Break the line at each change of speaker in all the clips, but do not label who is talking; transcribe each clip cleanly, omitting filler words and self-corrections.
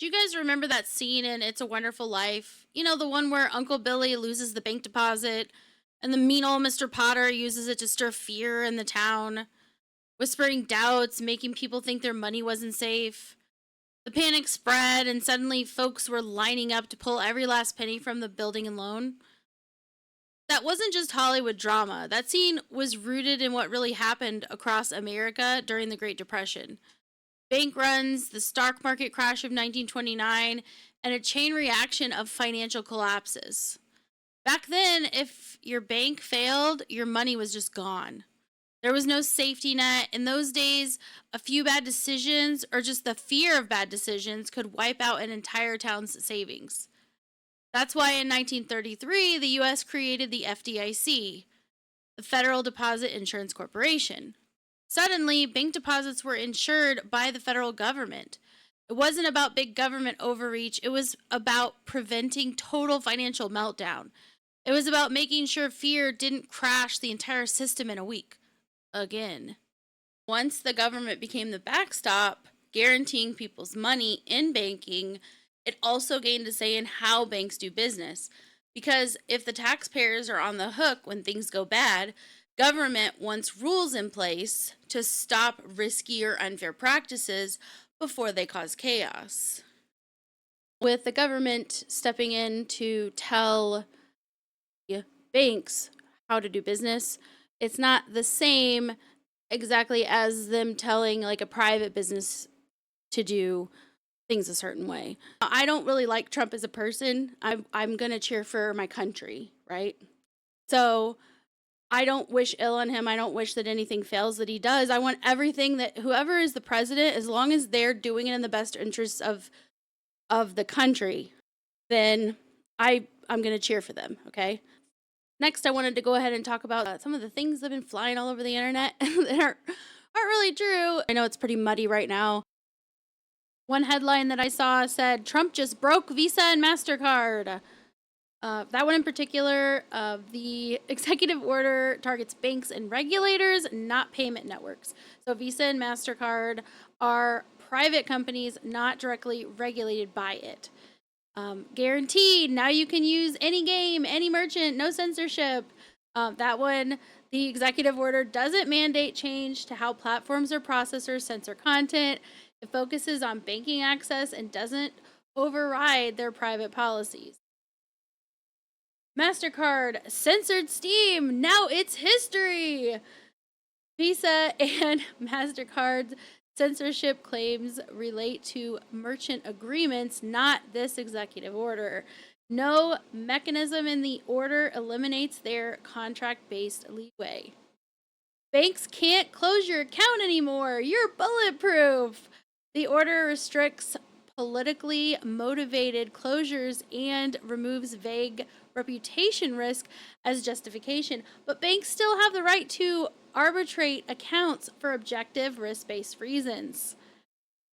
Do you guys remember that scene in It's a Wonderful Life? You know, the one where Uncle Billy loses the bank deposit and the mean old Mr. Potter uses it to stir fear in the town, whispering doubts, making people think their money wasn't safe. The panic spread, and suddenly folks were lining up to pull every last penny from the building and loan. That wasn't just Hollywood drama. That scene was rooted in what really happened across America during the Great Depression. Bank runs, the stock market crash of 1929, and a chain reaction of financial collapses. Back then, if your bank failed, your money was just gone. There was no safety net. In those days, a few bad decisions or just the fear of bad decisions could wipe out an entire town's savings. That's why in 1933, the US created the FDIC, the Federal Deposit Insurance Corporation. Suddenly, bank deposits were insured by the federal government. It wasn't about big government overreach, it was about preventing total financial meltdown. It was about making sure fear didn't crash the entire system in a week. Again. Once the government became the backstop, guaranteeing people's money in banking, it also gained a say in how banks do business. Because if the taxpayers are on the hook when things go bad, government wants rules in place to stop risky or unfair practices before they cause chaos. With the government stepping in to tell banks how to do business, it's not the same exactly as them telling like a private business to do things a certain way. I don't really like Trump as a person. I'm going to cheer for my country, right? So I don't wish ill on him. I don't wish that anything fails that he does. I want everything that whoever is the president, as long as they're doing it in the best interests of the country, then I'm going to cheer for them, okay? Next, I wanted to go ahead and talk about some of the things that have been flying all over the internet that aren't really true. I know it's pretty muddy right now. One headline that I saw said, Trump just broke Visa and Mastercard. That one in particular, the executive order targets banks and regulators, not payment networks. So Visa and Mastercard are private companies not directly regulated by it. Guaranteed, now you can use any game, any merchant, no censorship. That one, the executive order doesn't mandate change to how platforms or processors censor content. It focuses on banking access and doesn't override their private policies. Mastercard censored Steam. Now it's history. Visa and Mastercard's censorship claims relate to merchant agreements, not this executive order. No mechanism in the order eliminates their contract-based leeway. Banks can't close your account anymore. You're bulletproof. The order restricts politically motivated closures and removes vague reputation risk as justification, but banks still have the right to arbitrate accounts for objective risk-based reasons.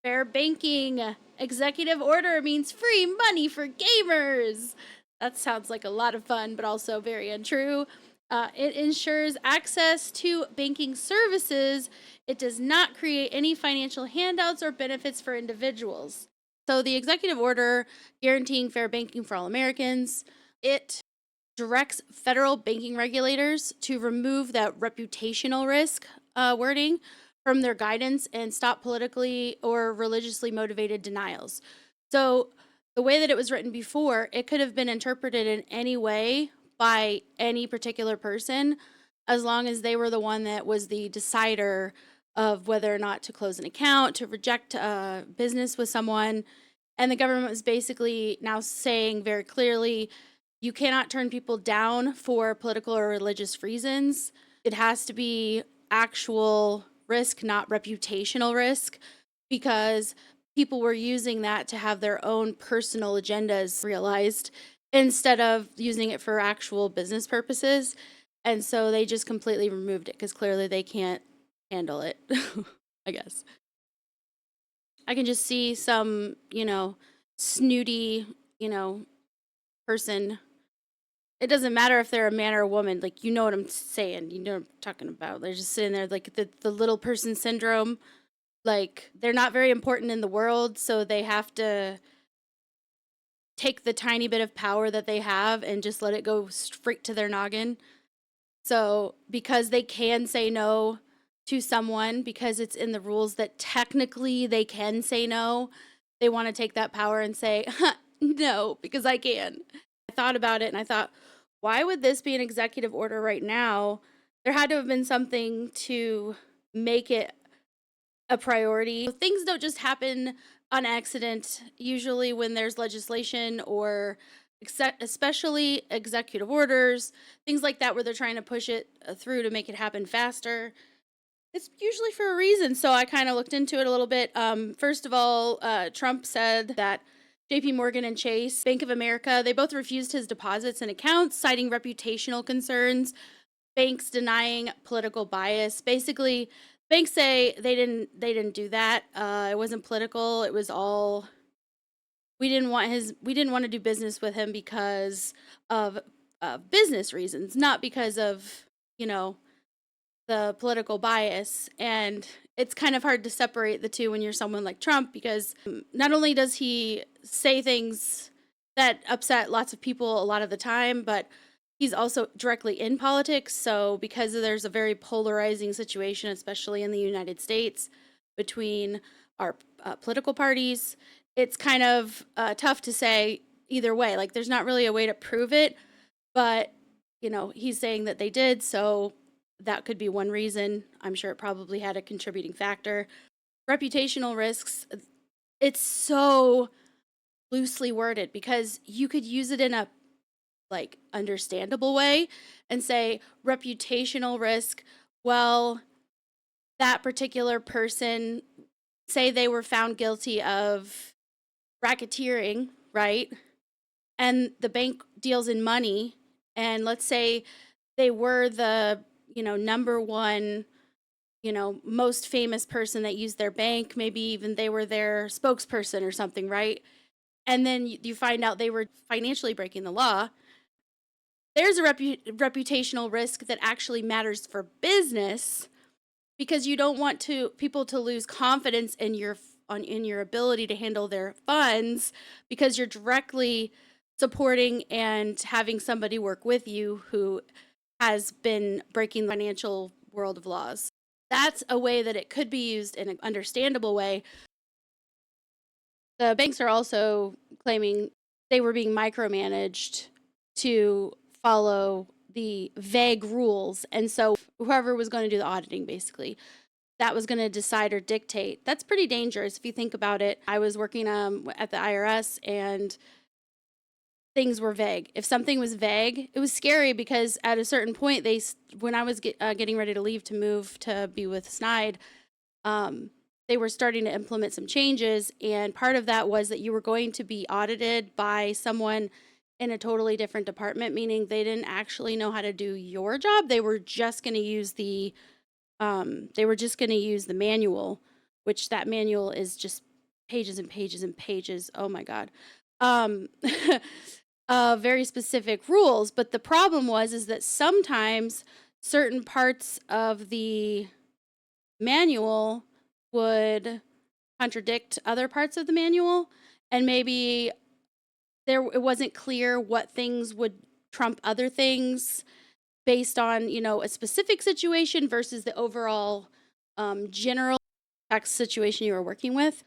Fair banking executive order means free money for gamers. That sounds like a lot of fun, but also very untrue. It ensures access to banking services. It does not create any financial handouts or benefits for individuals. So the executive order guaranteeing fair banking for all Americans, it directs federal banking regulators to remove that reputational risk wording from their guidance and stop politically or religiously motivated denials. So the way that it was written before, it could have been interpreted in any way by any particular person, as long as they were the one that was the decider of whether or not to close an account, to reject business with someone. And the government was basically now saying very clearly, you cannot turn people down for political or religious reasons. It has to be actual risk, not reputational risk, because people were using that to have their own personal agendas realized instead of using it for actual business purposes. And so they just completely removed it because clearly they can't handle it, I guess. I can just see some, snooty, person. It doesn't matter if they're a man or a woman. Like, you know what I'm saying. You know what I'm talking about. They're just sitting there like the little person syndrome. Like, they're not very important in the world, so they have to take the tiny bit of power that they have and just let it go straight to their noggin. So, because they can say no to someone because it's in the rules that technically they can say no, they want to take that power and say, huh, no, because I can. I thought about it and I thought, why would this be an executive order right now? There had to have been something to make it a priority. Things don't just happen on accident. Usually, when there's legislation or especially executive orders, things like that, where they're trying to push it through to make it happen faster, it's usually for a reason. So I kind of looked into it a little bit. First of all, Trump said that JP Morgan and Chase, Bank of America, they both refused his deposits and accounts, citing reputational concerns, banks denying political bias. Basically, banks say they didn't do that. It wasn't political. It was all, we didn't want to do business with him because of business reasons, not because of, you know, the political bias. And it's kind of hard to separate the two when you're someone like Trump, because not only does he say things that upset lots of people a lot of the time, but he's also directly in politics. So because there's a very polarizing situation, especially in the United States, between our political parties, it's kind of tough to say either way. Like, there's not really a way to prove it, but he's saying that they did, so that could be one reason. I'm sure it probably had a contributing factor. Reputational risks, it's so loosely worded because you could use it in a understandable way and say reputational risk. Well, that particular person, say they were found guilty of racketeering, right? And the bank deals in money, and let's say they were the number one most famous person that used their bank, maybe even they were their spokesperson or something, right? And then you find out they were financially breaking the law. There's a reputational risk that actually matters for business, because you don't want people to lose confidence in your ability to handle their funds, because you're directly supporting and having somebody work with you who has been breaking the financial world of laws. That's a way that it could be used in an understandable way. The banks are also claiming they were being micromanaged to follow the vague rules. And so whoever was going to do the auditing, basically, that was going to decide or dictate. That's pretty dangerous if you think about it. I was working at the IRS, and things were vague. If something was vague, it was scary, because at a certain point, when I was getting ready to leave to move to be with Snide, they were starting to implement some changes, and part of that was that you were going to be audited by someone in a totally different department, meaning they didn't actually know how to do your job. They were just going to use the manual, which that manual is just pages and pages and pages. Oh my God. Very specific rules. But the problem is that sometimes certain parts of the manual would contradict other parts of the manual, and maybe it wasn't clear what things would trump other things based on a specific situation versus the overall general tax situation you were working with.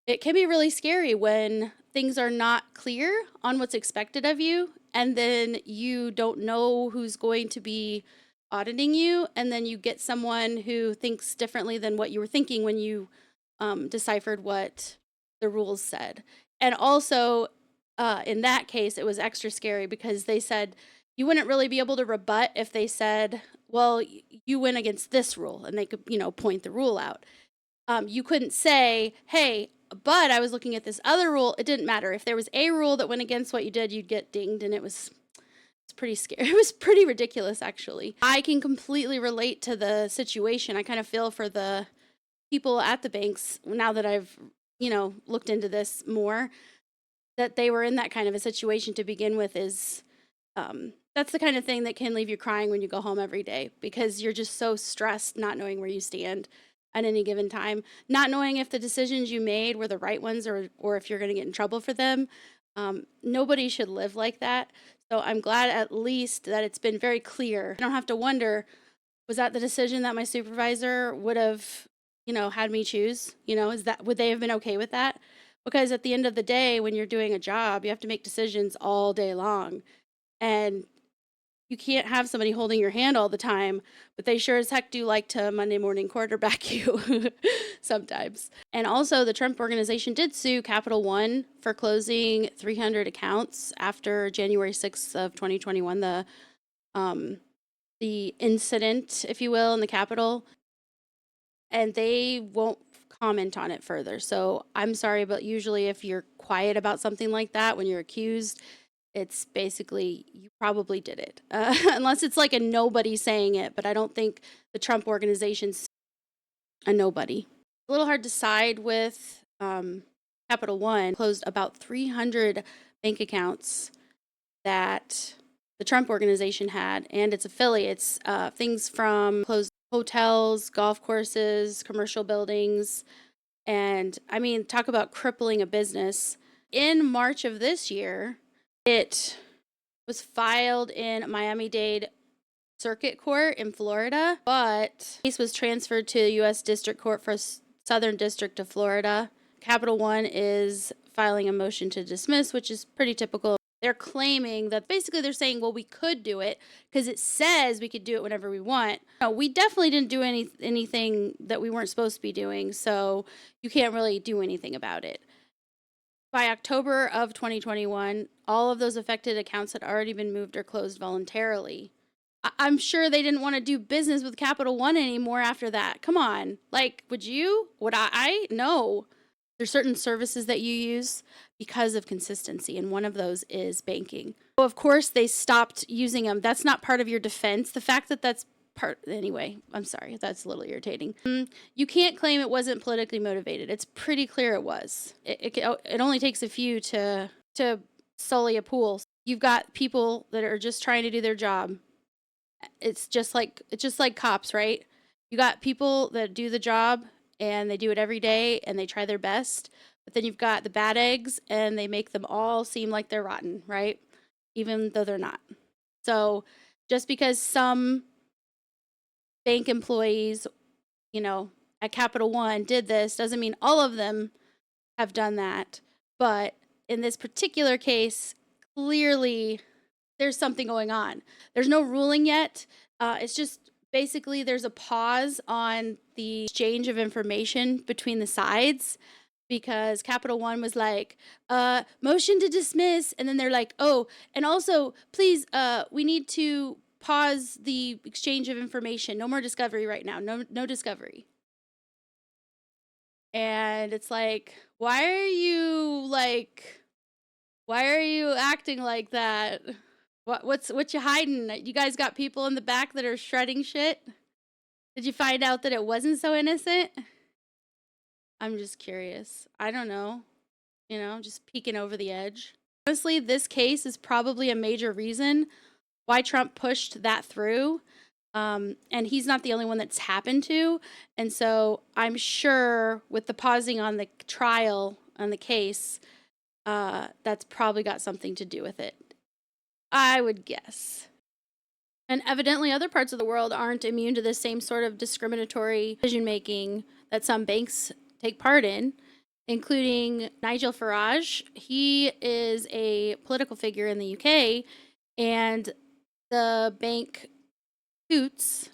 It can be really scary when things are not clear on what's expected of you, and then you don't know who's going to be auditing you, and then you get someone who thinks differently than what you were thinking when you deciphered what the rules said. And also, in that case, it was extra scary because they said you wouldn't really be able to rebut if they said, well, you went against this rule, and they could, point the rule out. You couldn't say, hey, but I was looking at this other rule. It didn't matter. If there was a rule that went against what you did, you'd get dinged, and it's pretty scary. It was pretty ridiculous, actually. I can completely relate to the situation. I kind of feel for the people at the banks now that I've, looked into this more, that they were in that kind of a situation to begin with. Is that's the kind of thing that can leave you crying when you go home every day, because you're just so stressed, not knowing where you stand at any given time, not knowing if the decisions you made were the right ones, or if you're going to get in trouble for them. Nobody should live like that. So I'm glad at least that it's been very clear. I don't have to wonder, was that the decision that my supervisor would have, had me choose? Would they have been okay with that? Because at the end of the day, when you're doing a job, you have to make decisions all day long. And you can't have somebody holding your hand all the time, but they sure as heck do like to Monday morning quarterback you sometimes. And also, the Trump organization did sue Capital One for closing 300 accounts after January 6th of 2021, the incident, if you will, in the Capitol, and they won't comment on it further. So I'm sorry, but usually if you're quiet about something like that when you're accused, it's basically you probably did it, unless it's like a nobody saying it. But I don't think the Trump organization's a nobody. A little hard to side with Capital One. Closed about 300 bank accounts that the Trump organization had and its affiliates, things from closed hotels, golf courses, commercial buildings. And I mean, talk about crippling a business. In March of this year, it was filed in Miami-Dade Circuit Court in Florida, but the case was transferred to the U.S. District Court for Southern District of Florida. Capital One is filing a motion to dismiss, which is pretty typical. They're claiming that basically they're saying, well, we could do it because it says we could do it whenever we want. No, we definitely didn't do anything that we weren't supposed to be doing, so you can't really do anything about it. By October of 2021, all of those affected accounts had already been moved or closed voluntarily. I'm sure they didn't want to do business with Capital One anymore after that. Come on. Like, would you? Would I? No. There's certain services that you use because of consistency, and one of those is banking. So of course, they stopped using them. That's not part of your defense. The fact that that's anyway, I'm sorry, that's a little irritating. You can't claim it wasn't politically motivated. It's pretty clear it was. It only takes a few to sully a pool. You've got people that are just trying to do their job. It's just like cops, right? You got people that do the job and they do it every day and they try their best. But then you've got the bad eggs and they make them all seem like they're rotten, right? Even though they're not. So just because some bank employees, at Capital One did this doesn't mean all of them have done that. But in this particular case, clearly there's something going on. There's no ruling yet. It's just basically there's a pause on the exchange of information between the sides because Capital One was like, motion to dismiss. And then they're like, oh, and also, please, we need to pause the exchange of information. No more discovery right now. No discovery. And it's like, why are you acting like that? What you hiding? You guys got people in the back that are shredding shit? Did you find out that it wasn't so innocent? I'm just curious. I don't know. Just peeking over the edge. Honestly, this case is probably a major reason why Trump pushed that through. And he's not the only one that's happened to. And so I'm sure with the pausing on the trial on the case, that's probably got something to do with it. I would guess. And evidently other parts of the world aren't immune to this same sort of discriminatory decision making that some banks take part in, including Nigel Farage. He is a political figure in the UK, and the bank Coots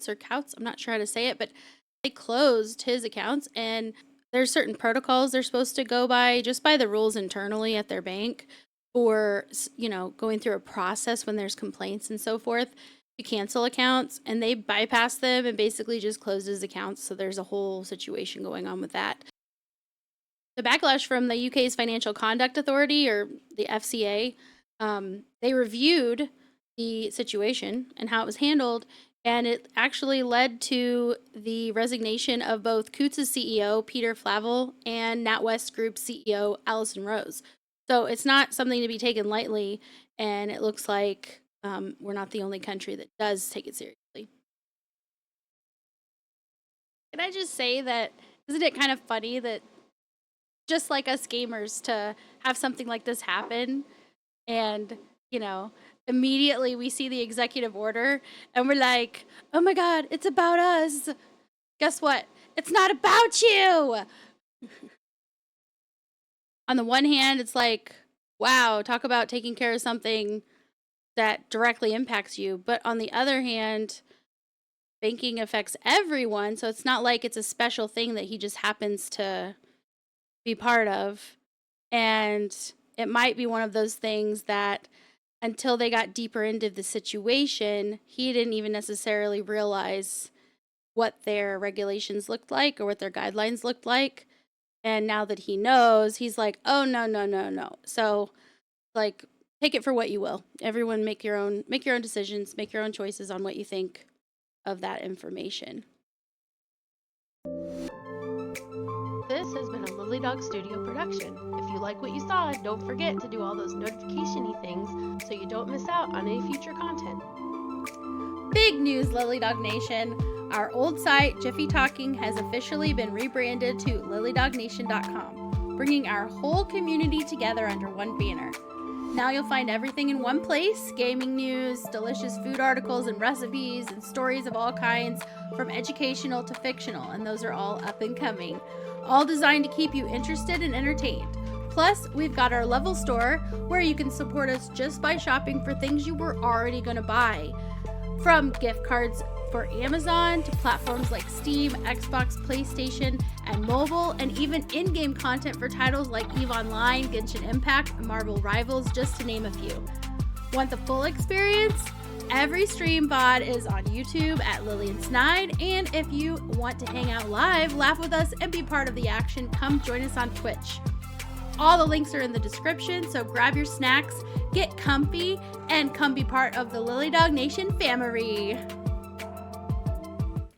or Couts, I'm not sure how to say it, but they closed his accounts, and there's certain protocols they're supposed to go by just by the rules internally at their bank for, going through a process when there's complaints and so forth to cancel accounts, and they bypassed them and basically just closed his accounts. So there's a whole situation going on with that. The backlash from the UK's Financial Conduct Authority, or the FCA, they reviewed the situation and how it was handled, and it actually led to the resignation of both Coots' CEO, Peter Flavel, and NatWest Group CEO, Allison Rose. So it's not something to be taken lightly, and it looks like we're not the only country that does take it seriously. Can I just say that, isn't it kind of funny that just like us gamers to have something like this happen. And, you know, immediately we see the executive order and we're like, oh my God, it's about us. Guess what? It's not about you. On the one hand, it's like, wow, talk about taking care of something that directly impacts you. But on the other hand, banking affects everyone. So it's not like it's a special thing that he just happens to be part of. And it might be one of those things that until they got deeper into the situation, he didn't even necessarily realize what their regulations looked like or what their guidelines looked like. And now that he knows, he's like, oh, no, no, no, no. So, like, take it for what you will. Everyone make your own decisions, make your own choices on what you think of that information.
This has been a Lily Dog Studio production. If you like what you saw, don't forget to do all those notification-y things so you don't miss out on any future content.
Big news, Lily Dog Nation. Our old site, Jiffy Talking, has officially been rebranded to lilydognation.com, bringing our whole community together under one banner. Now you'll find everything in one place: gaming news, delicious food articles and recipes, and stories of all kinds, from educational to fictional, and those are all up and coming. All designed to keep you interested and entertained. Plus, we've got our level store where you can support us just by shopping for things you were already going to buy. From gift cards for Amazon to platforms like Steam, Xbox, PlayStation, and mobile, and even in-game content for titles like EVE Online, Genshin Impact, and Marvel Rivals, just to name a few. Want the full experience? Every stream VOD is on YouTube at Lillian Snide, and if you want to hang out live, laugh with us, and be part of the action, come join us on Twitch. All the links are in the description, so grab your snacks, get comfy, and come be part of the Lily Dog Nation family.